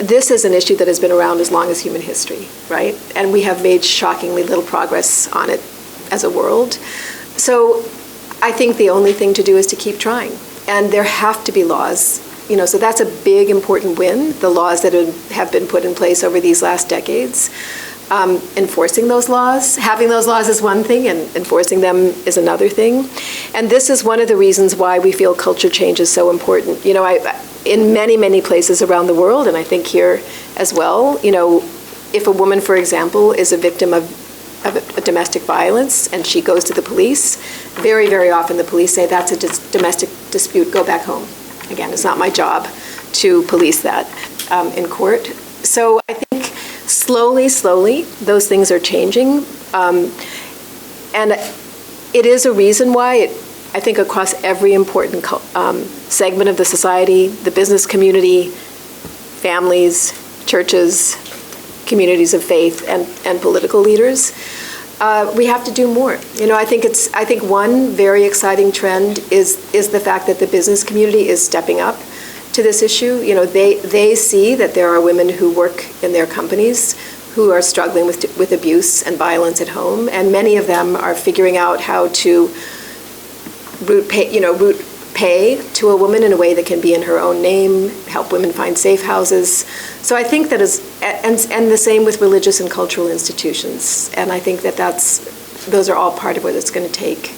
this is an issue that has been around as long as human history, right? And we have made shockingly little progress on it as a world. So I think the only thing to do is to keep trying. And there have to be laws, so that's a big, important win, the laws that have been put in place over these last decades. Enforcing those laws, having those laws is one thing, and enforcing them is another thing. And this is one of the reasons why we feel culture change is so important. In many, many places around the world, and I think here as well, if a woman, for example, is a victim of a domestic violence and she goes to the police, very, very often the police say, that's a domestic dispute, go back home. Again, it's not my job to police that in court. So I think slowly, those things are changing. And it is a reason why, I think across every important segment of the society, the business community, families, churches, communities of faith, and political leaders, we have to do more. I think one very exciting trend is the fact that the business community is stepping up to this issue. They see that there are women who work in their companies who are struggling with abuse and violence at home, and many of them are figuring out how to route pay to a woman in a way that can be in her own name, help women find safe houses. So I think that is, and the same with religious and cultural institutions. And I think that those are all part of what it's going to take